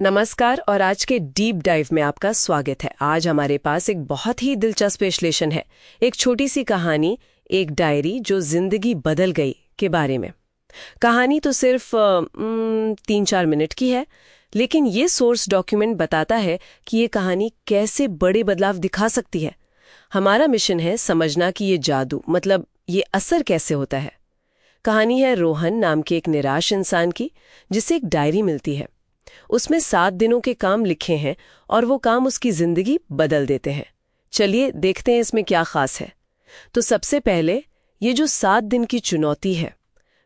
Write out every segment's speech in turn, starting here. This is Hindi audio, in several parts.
नमस्कार और आज के डीप डाइव में आपका स्वागत है। आज हमारे पास एक बहुत ही दिलचस्प विश्लेषण है, एक छोटी सी कहानी, एक डायरी जो जिंदगी बदल गई के बारे में। कहानी तो सिर्फ 3-4 मिनट की है, लेकिन ये सोर्स डॉक्यूमेंट बताता है कि ये कहानी कैसे बड़े बदलाव दिखा सकती है। हमारा मिशन है समझना कि ये जादू, मतलब ये असर कैसे होता है। कहानी है रोहन नाम के एक निराश इंसान की, जिसे एक डायरी मिलती है। उसमें 7 दिनों के काम लिखे हैं और वो काम उसकी जिंदगी बदल देते हैं। चलिए देखते हैं इसमें क्या खास है। तो सबसे पहले ये जो 7 दिन की चुनौती है,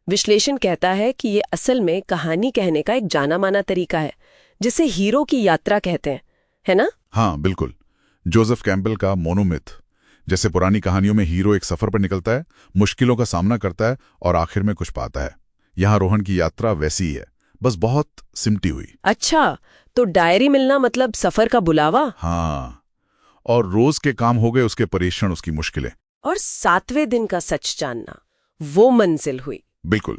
विश्लेषण कहता है कि ये असल में कहानी कहने का एक जाना माना तरीका है, जिसे हीरो की यात्रा कहते हैं, है ना? हाँ बिल्कुल, जोसेफ कैम्पबेल का मोनोमिथ। जैसे पुरानी कहानियों में हीरो एक सफर पर निकलता है, मुश्किलों का सामना करता है और आखिर में कुछ पाता है। यहाँ रोहन की यात्रा वैसी ही है, बस बहुत सिमटी हुई। अच्छा, तो डायरी मिलना मतलब सफर का बुलावा। हाँ, और रोज के काम हो गए उसके परीक्षण, उसकी मुश्किलें, और 7वें दिन का सच जानना, वो मंजिल हुई। बिल्कुल।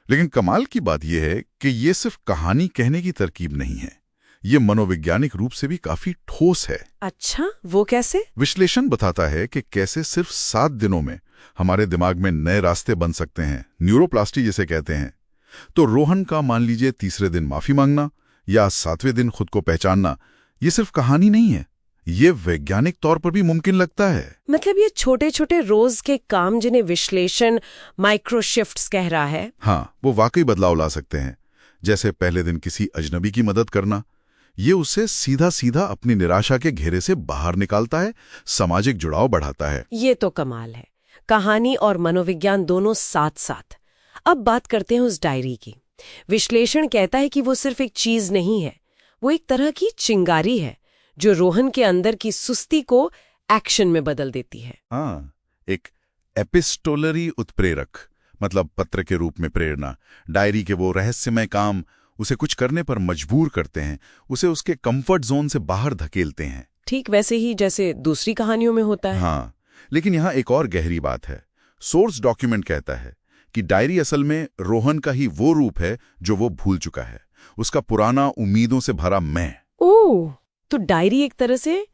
लेकिन कमाल की बात यह है कि ये सिर्फ कहानी कहने की तरकीब नहीं है, ये मनोवैज्ञानिक रूप से भी काफी ठोस है। अच्छा, वो कैसे? विश्लेषण बताता है कि कैसे सिर्फ 7 दिनों में हमारे दिमाग में नए रास्ते बन सकते हैं, न्यूरोप्लास्टी जिसे कहते हैं। तो रोहन का मान लीजिए तीसरे दिन माफी मांगना या 7वें दिन खुद को पहचानना, ये सिर्फ कहानी नहीं है, ये वैज्ञानिक तौर पर भी मुमकिन लगता है। मतलब ये छोटे छोटे रोज के काम जिन्हें विश्लेषण माइक्रो शिफ्ट्स कह रहा है। हाँ, वो वाकई बदलाव ला सकते हैं। जैसे पहले दिन किसी अजनबी की मदद करना, ये उसे सीधा सीधा अपनी निराशा के घेरे से बाहर निकालता है, सामाजिक जुड़ाव बढ़ाता है। ये तो कमाल है, कहानी और मनोविज्ञान दोनों साथ साथ। अब बात करते हैं उस डायरी की। विश्लेषण कहता है कि वो सिर्फ एक चीज नहीं है, वो एक तरह की चिंगारी है जो रोहन के अंदर की सुस्ती को एक्शन में बदल देती है। हाँ, एक एपिस्टोलरी उत्प्रेरक, मतलब पत्र के रूप में प्रेरणा। डायरी के वो रहस्यमय काम उसे कुछ करने पर मजबूर करते हैं, उसे उसके कंफर्ट जोन से बाहर धकेलते हैं। ठीक वैसे ही जैसे दूसरी कहानियों में होता है। हाँ, लेकिन यहाँ एक और गहरी बात है। सोर्स डॉक्यूमेंट कहता है कि डायरी असल में रोहन का ही वो रूप है जो वो भूल चुका है, उसका पुराना उम्मीदों से भरा मैं। ओह, तो डायरी एक तरह से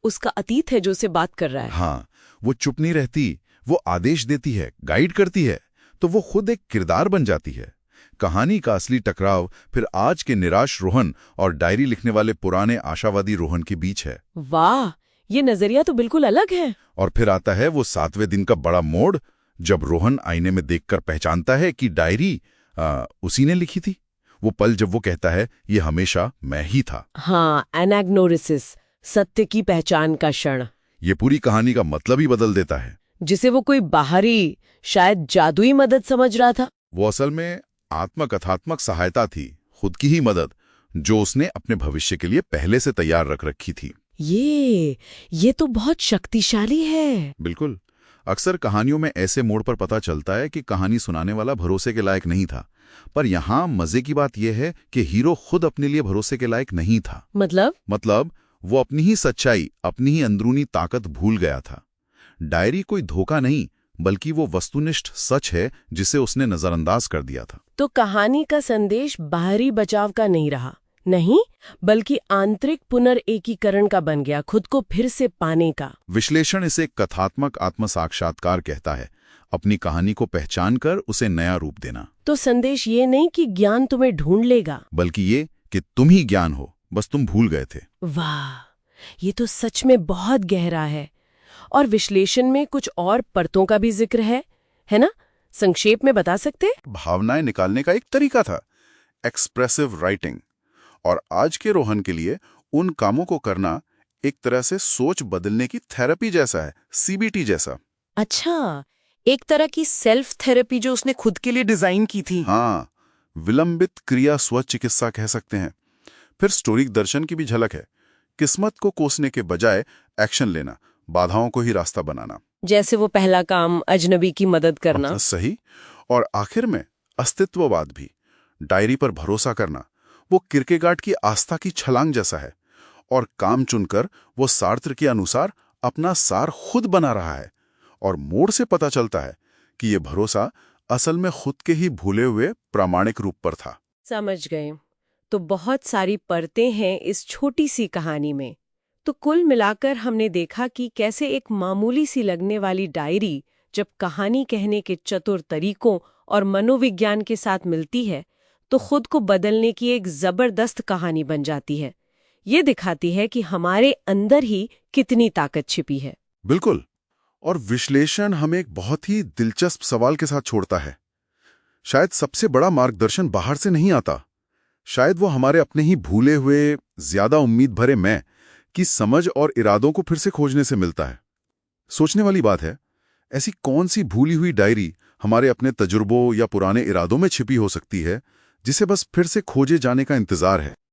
उसका अतीत है जो उसे बात कर रहा है। हाँ, वो चुप नहीं रहती, वो आदेश देती है, गाइड करती है, तो वो खुद एक किरदार बन जाती है। कहानी का असली टकराव फिर आज के निराश रोहन और डायरी लिखने वाले पुराने आशावादी रोहन के बीच है। वाह, ये नजरिया तो बिल्कुल अलग है। और फिर आता है वो 7वें दिन का बड़ा मोड़, जब रोहन आईने में देखकर पहचानता है कि डायरी उसी ने लिखी थी। वो पल जब वो कहता है, ये हमेशा मैं ही था। हाँ, एनाग्नोरिसिस, सत्य की पहचान का क्षण। ये पूरी कहानी का मतलब ही बदल देता है। जिसे वो कोई बाहरी, शायद जादुई मदद समझ रहा था, वो असल में आत्मकथात्मक सहायता थी, खुद की ही मदद, जो उसने अपने भविष्य के लिए पहले से तैयार रख रखी थी। ये तो बहुत शक्तिशाली है। बिल्कुल। अक्सर कहानियों में ऐसे मोड़ पर पता चलता है कि कहानी सुनाने वाला भरोसे के लायक नहीं था, पर यहाँ मजे की बात यह है कि हीरो खुद अपने लिए भरोसे के लायक नहीं था। मतलब वो अपनी ही सच्चाई, अपनी ही अंदरूनी ताकत भूल गया था। डायरी कोई धोखा नहीं, बल्कि वो वस्तुनिष्ठ सच है जिसे उसने नजरअंदाज कर दिया था। तो कहानी का संदेश बाहरी बचाव का नहीं रहा, नहीं, बल्कि आंतरिक पुनर्एकीकरण का बन गया, खुद को फिर से पाने का। विश्लेषण इसे कथात्मक आत्मसाक्षात्कार कहता है, अपनी कहानी को पहचान कर उसे नया रूप देना। तो संदेश ये नहीं कि ज्ञान तुम्हें ढूंढ लेगा, बल्कि ये कि तुम ही ज्ञान हो, बस तुम भूल गए थे। वाह, ये तो सच में बहुत गहरा है। और विश्लेषण में कुछ और परतों का भी जिक्र है ना? संक्षेप में बता सकते? भावनाएं निकालने का एक तरीका था, एक्सप्रेसिव राइटिंग। और आज के रोहन के लिए उन कामों को करना एक तरह से सोच बदलने की थेरेपी जैसा है, सीबीटी जैसा। अच्छा, एक तरह की सेल्फ थेरेपी जो उसने खुद के लिए डिजाइन की थी। हाँ, विलंबित क्रिया स्वचिकित्सा कह सकते हैं। फिर स्टोरिक दर्शन की भी झलक है, किस्मत को कोसने के बजाय एक्शन लेना, बाधाओं को ही रास्ता बनाना। जैसे वो पहला काम अजनबी की मदद करना। सही। और आखिर में अस्तित्ववाद भी, डायरी पर भरोसा करना, वो किरकेगार्ड की आस्था की छलांग जैसा है। और काम चुनकर वो सार्त्र के अनुसार अपना सार खुद बना रहा है। और मोड़ से पता चलता है कि ये भरोसा असल में खुद के ही भूले हुए प्रामाणिक रूप पर था। समझ गए। तो बहुत सारी परतें हैं इस छोटी सी कहानी में। तो कुल मिलाकर हमने देखा कि कैसे एक मामूली सी लगने वाली डायरी जब कहानी कहने के चतुर तरीकों और मनोविज्ञान के साथ मिलती है तो खुद को बदलने की एक जबरदस्त कहानी बन जाती है। ये दिखाती है कि हमारे अंदर ही कितनी ताकत छिपी है। बिल्कुल। और विश्लेषण हमें एक बहुत ही दिलचस्प सवाल के साथ छोड़ता है। शायद सबसे बड़ा मार्गदर्शन बाहर से नहीं आता, शायद वो हमारे अपने ही भूले हुए, ज्यादा उम्मीद भरे मैं की समझ और इरादों को फिर से खोजने से मिलता है। सोचने वाली बात है, ऐसी कौन सी भूली हुई डायरी हमारे अपने तजुर्बों या पुराने इरादों में छिपी हो सकती है, जिसे बस फिर से खोजे जाने का इंतजार है।